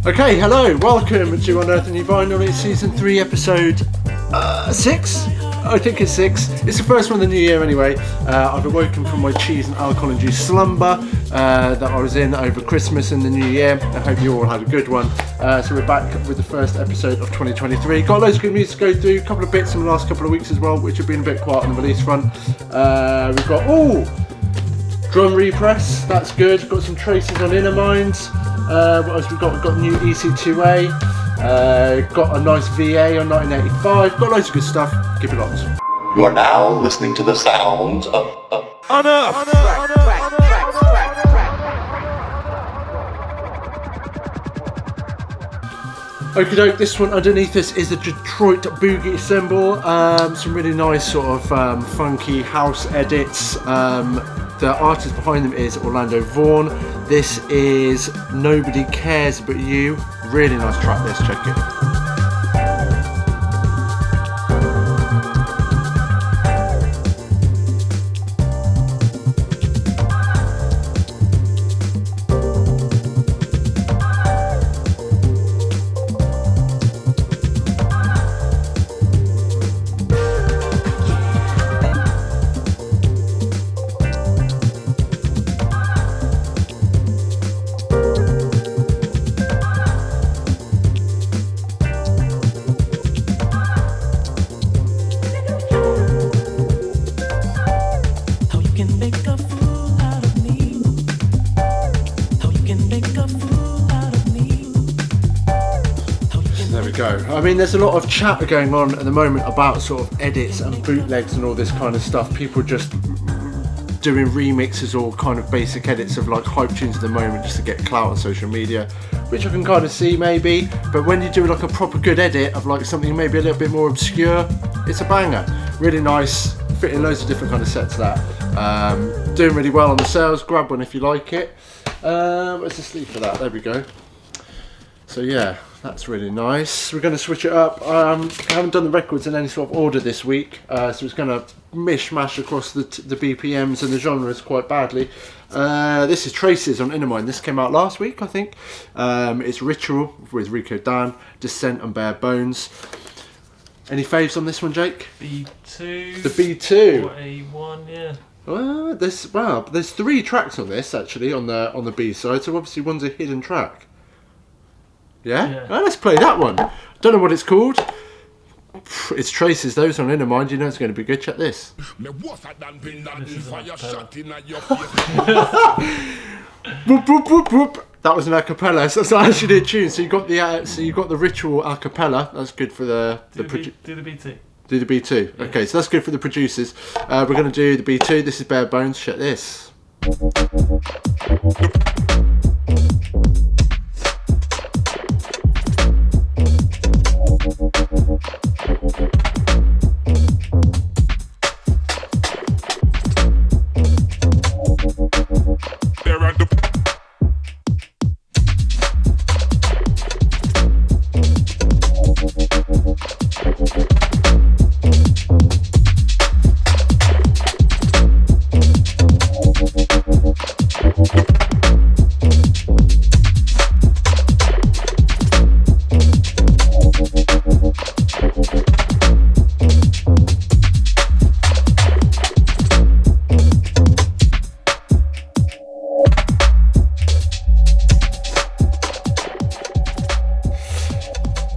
Okay, hello, welcome to Unearthing Vinyl. It's season 3, episode 6. I think it's 6. It's the first one of the new year anyway. I've awoken from my cheese and alcohol-induced slumber that I was in over Christmas and the new year. I hope you all had a good one. So we're back with the first episode of 2023. Got loads of good music to go through, a couple of bits in the last couple of weeks as well, which have been a bit quiet on the release front. We've got, Djrum repress, that's good. Got some traces on Inner Minds. What else we got? We've got new EC2A. Got a nice VA on 1985. Got loads of good stuff. Keep it locked. You are now listening to the sounds of Unearthed. Okie doke, this one underneath us is the Detroit Boogie symbol. Some really nice sort of funky house edits. The artist behind them is Orlando Vaughan. This is Nobody Cares But You. Really nice track, this, check it. I mean, there's a lot of chatter going on at the moment about sort of edits and bootlegs and all this kind of stuff. People just doing remixes or kind of basic edits of like hype tunes at the moment just to get clout on social media, which I can kind of see maybe. But when you do like a proper good edit of like something maybe a little bit more obscure, it's a banger. Really nice, fitting loads of different kind of sets. That doing really well on the sales. Grab one if you like it. Let's just leave for that. There we go. So yeah, that's really nice. We're going to switch it up. I haven't done the records in any sort of order this week, so it's going to mishmash across the BPMs and the genres quite badly. This is Traces on Inner Mind. This came out last week, I think. It's Ritual with Rico Dan, Descent and Bare Bones. Any faves on this one, Jake? B2. The B2. Or A1, yeah. Well, there's 3 tracks on this actually on the B side, so obviously one's a hidden track. Yeah? Well, let's play that one. Don't know what it's called. It's Traces, those on Inner Mind. You know it's going to be good. Check this. Boop, boop, boop, boop. That was an acapella. So that's not actually a tune. So you got the Ritual acapella. That's good for the do the B2. Do the B2. Yeah. Okay, so that's good for the producers. We're going to do the B2. This is Bare Bones. Check this.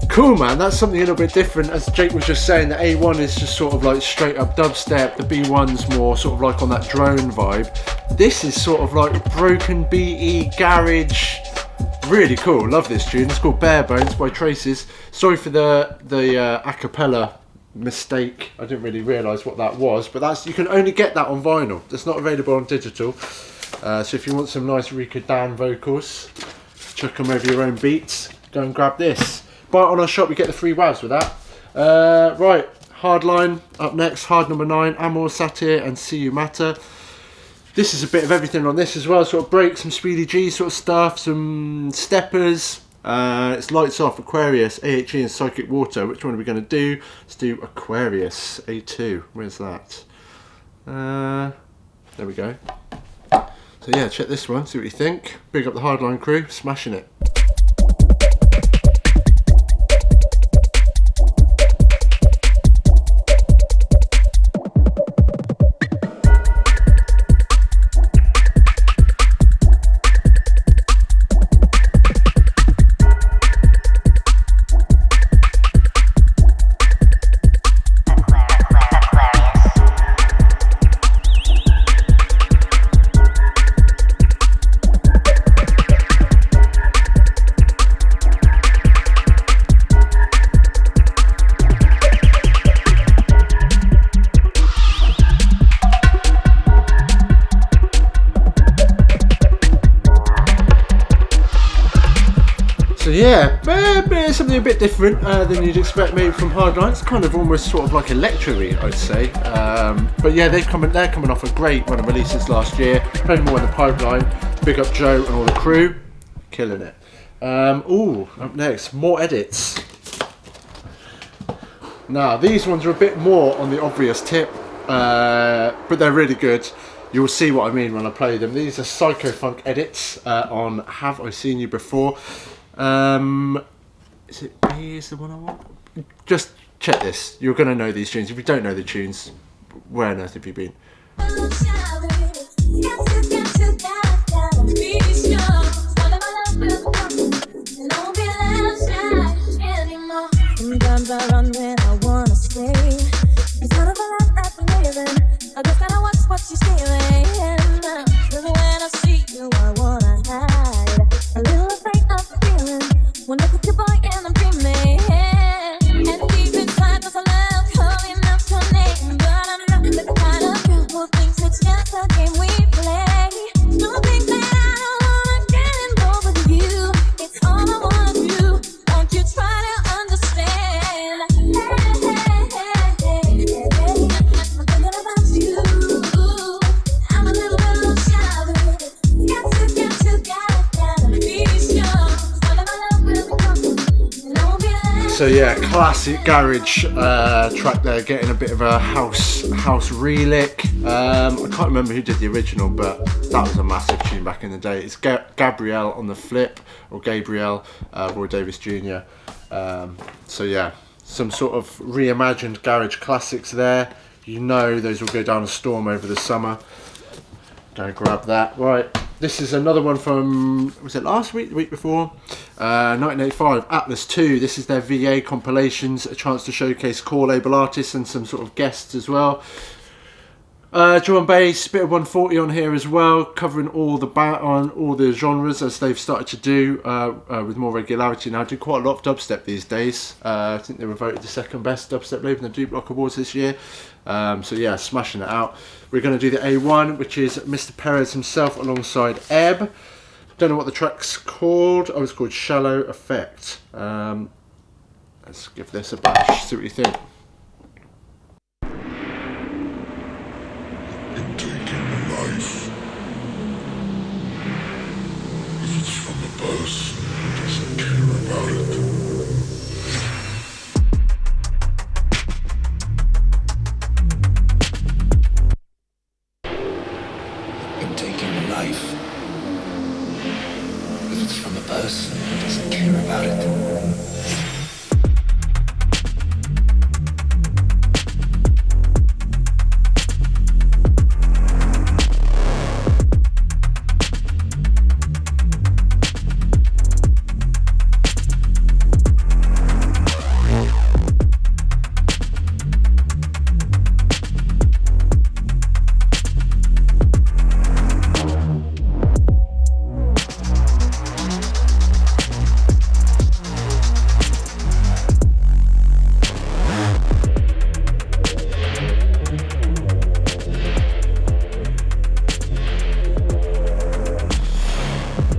Cool, man, that's something a little bit different. As Jake was just saying, the A1 is just sort of like straight up dubstep, the B1's more sort of like on that drone vibe. This is sort of like broken BE garage. Really cool, love this tune. It's called Bare Bones by Traces. Sorry for the acapella mistake. I didn't really realise what that was, but you can only get that on vinyl. It's not available on digital. So if you want some nice Rico Dan vocals, chuck them over your own beats, go and grab this. Buy it on our shop, we get the free WAVs with that. Right, Hardline up next, hard number 9, Amor, Satyr and See You Matter. This is a bit of everything on this as well, sort of break, some Speedy G sort of stuff, some steppers. It's Lights Off, Aquarius, AHE and Psychic Water. Which one are we going to do? Let's do Aquarius, A2. Where's that? There we go. So yeah, check this one, see what you think. Big up the Hardline crew, smashing it. yeah, something a bit different than you'd expect maybe from Hardline. It's kind of almost sort of like electro-y, I'd say. But yeah, they're coming off a great run of releases last year. Plenty more in the pipeline. Big up Joe and all the crew. Killing it. Up next, more edits. Now, these ones are a bit more on the obvious tip, but they're really good. You'll see what I mean when I play them. These are PsychoFunk edits on Have I Seen You Before? Is it B is the one I want? Just check this. You're going to know these tunes. If you don't know the tunes, where on earth have you been? Sometimes I run when I wanna stay. It's out of a lot that I'm living. I just gotta watch what she's feeling. Cause when I see you, I wanna hide. A little afraid of the feeling. When I look at your boy and I'm dreaming. And deep inside there's a love calling out your name. But I'm not the kind of girl who thinks it's just a game we play. Don't think that I wanna get involved with you. It's all I wanna do. Don't you try to understand. So yeah, classic garage track there, getting a bit of a house relick. I can't remember who did the original, but that was a massive tune back in the day. It's Gabrielle on the flip, or Gabrielle, Roy Davis Jr. So yeah, some sort of reimagined garage classics there. You know those will go down a storm over the summer. Go grab that. Right, this is another one from, was it last week, the week before? 1985, Atlas 2. This is their VA compilations, a chance to showcase core label artists and some sort of guests as well. Drum and bass, bit of 140 on here as well, covering all the genres as they've started to do with more regularity now. Do quite a lot of dubstep these days. I think they were voted the second best dubstep label in the Duke Block Awards this year. So yeah, smashing it out. We're going to do the A1, which is Mr. Perez himself alongside Ebb. Don't know what the track's called. Oh, it's called Shallow Effect. Let's give this a bash, see what you think.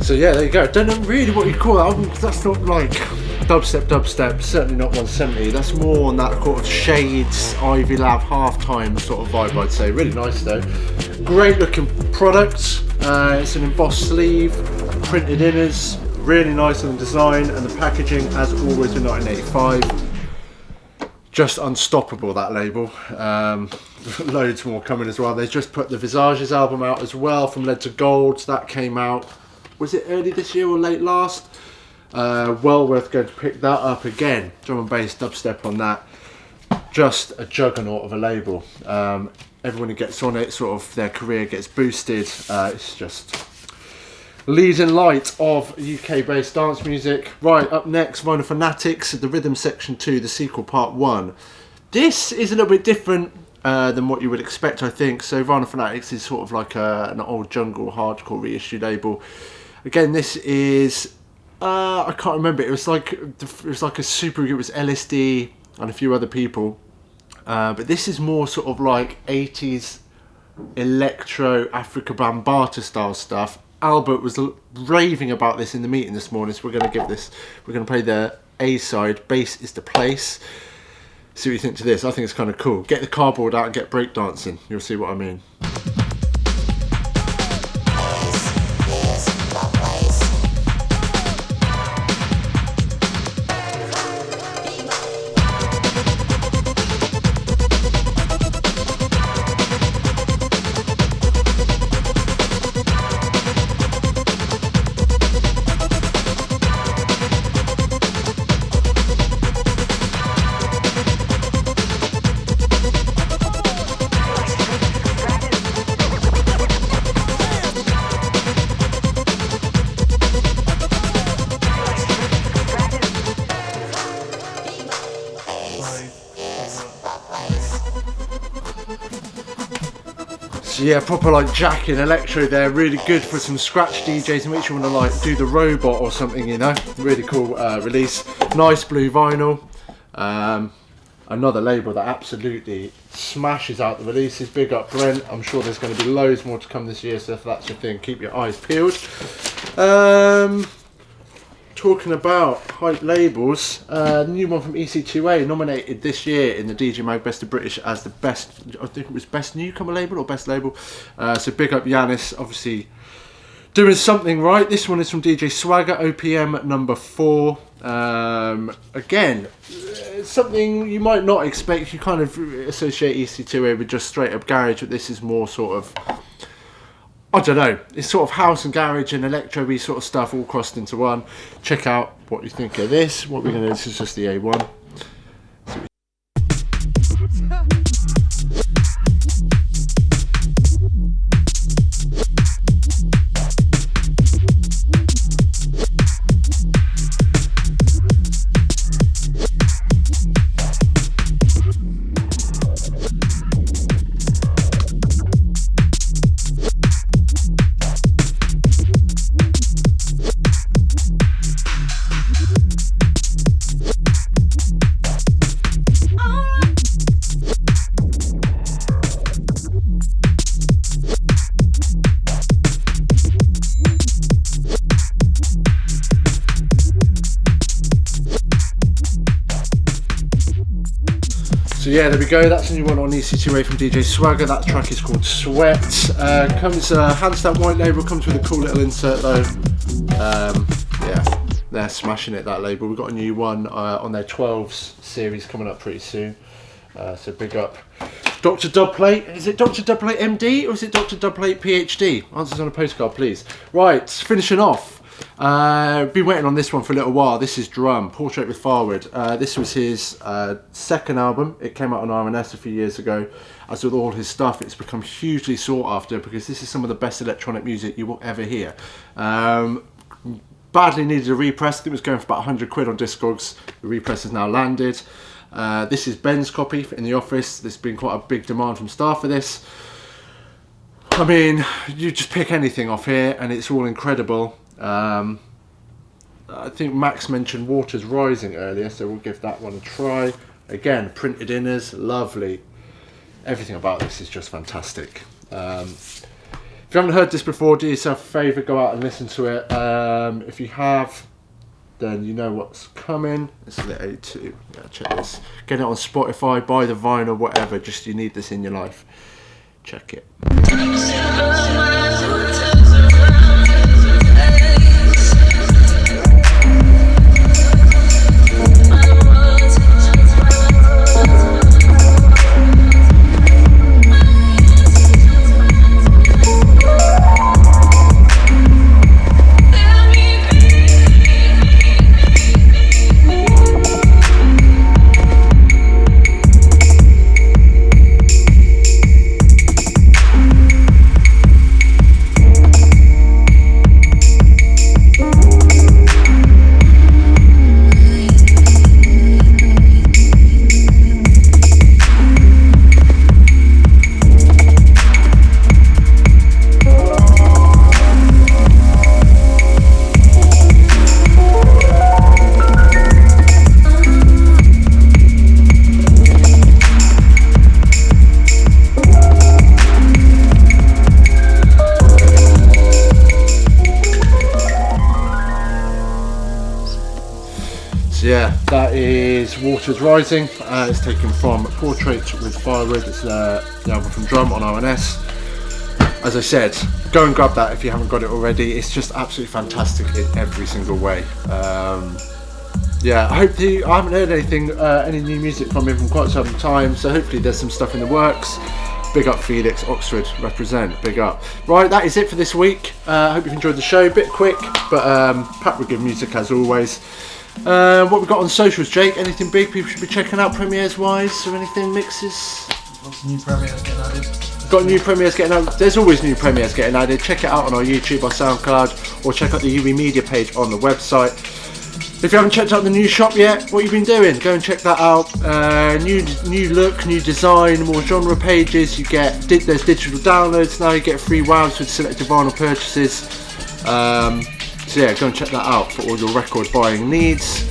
So yeah, there you go. Don't know really what you call that. That's not like dubstep, certainly not 170. That's more on that sort of Shades, Ivy Lab, halftime sort of vibe, I'd say. Really nice though. Great looking product. It's an embossed sleeve, printed inners, really nice on the design, and the packaging, as always in 1985. Just unstoppable, that label. Loads more coming as well. They just put the Visages album out as well, From Lead to Gold. That came out, was it early this year or late last? Well worth going to pick that up again. Drum and bass dubstep on that. Just a juggernaut of a label. Everyone who gets on it, sort of their career gets boosted. It's just leading light of UK based dance music. Right, up next, Vinyl Fanatics, the Rhythm Section 2, the sequel part 1. This is a little bit different than what you would expect, I think. So Vinyl Fanatics is sort of like an old jungle hardcore reissue label. Again, this is I can't remember. It was like a super group. It was LSD and a few other people. But this is more sort of like 80s electro Africa Bambaataa style stuff. Albert was raving about this in the meeting this morning, so we're going to play the A side, Bass is the Place. See what you think to this. I think it's kind of cool. Get the cardboard out and get breakdancing. You'll see what I mean. Yeah, proper like jacking electro there, really good for some scratch DJs in which you want to like do the robot or something, you know. Really cool release. Nice blue vinyl. Another label that absolutely smashes out the releases. Big up Brent. I'm sure there's going to be loads more to come this year, so if that's your thing, keep your eyes peeled. Talking about hype labels, the new one from EC2A, nominated this year in the DJ Mag Best of British as the best, I think it was best newcomer label or best label. So big up Yanis, obviously doing something right. This one is from DJ Swagger, OPM number 4. Again, something you might not expect. You kind of associate EC2A with just straight up garage, but this is more sort of, I don't know, it's sort of house and garage and electro-y sort of stuff all crossed into one. Check out what you think of this. What we're going to do, this is just the A1. So yeah, there we go. That's a new one on EC2A from DJ Swagger. That track is called Sweat. Comes Handstamp white label. Comes with a cool little insert though. Yeah, they're smashing it, that label. We've got a new one on their 12s series coming up pretty soon. So big up Dr. Dubplate. Is it Dr. Dubplate MD or is it Dr. Dubplate PhD? Answers on a postcard, please. Right, finishing off. Been waiting on this one for a little while. This is Djrum, Portrait with Firewood. This was his second album. It came out on R&S a few years ago. As with all his stuff, it's become hugely sought after because this is some of the best electronic music you will ever hear. Badly needed a repress. I think it was going for about 100 quid on Discogs. The repress has now landed. This is Ben's copy in the office. There's been quite a big demand from staff for this. I mean, you just pick anything off here and it's all incredible. I think Max mentioned Waters Rising earlier, so we'll give that one a try. Again, printed inners, lovely. Everything about this is just fantastic. If you haven't heard this before, do yourself a favour, go out and listen to it. If you have, then you know what's coming. This is the A2. Yeah, check this. Get it on Spotify, buy the vinyl, whatever. Just you need this in your life. Check it. So yeah, that is Waters Rising. It's taken from Portrait with Firewood. It's the album from Djrum on ONS. As I said, go and grab that if you haven't got it already. It's just absolutely fantastic in every single way. Yeah, I haven't heard anything, any new music from him from quite some time, so hopefully there's some stuff in the works. Big up Felix, Oxford, represent, big up. Right, that is it for this week. Hope you've enjoyed the show, bit quick, but packed with good music as always. What we got on socials, Jake? Anything big people should be checking out premieres wise, or anything, mixes? Lots of new premieres getting added. Got new premieres getting added. There's always new premieres getting added. Check it out on our YouTube or SoundCloud, or check out the UE Media page on the website. If you haven't checked out the new shop yet, what have you been doing? Go and check that out. New look, new design, more genre pages. You get there's digital downloads now. You get free WAVs with selected vinyl purchases. So yeah, go and check that out for all your record buying needs.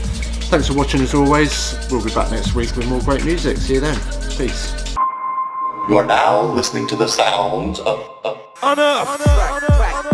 Thanks for watching as always. We'll be back next week with more great music. See you then. Peace. You are now listening to the sounds of Unearthed.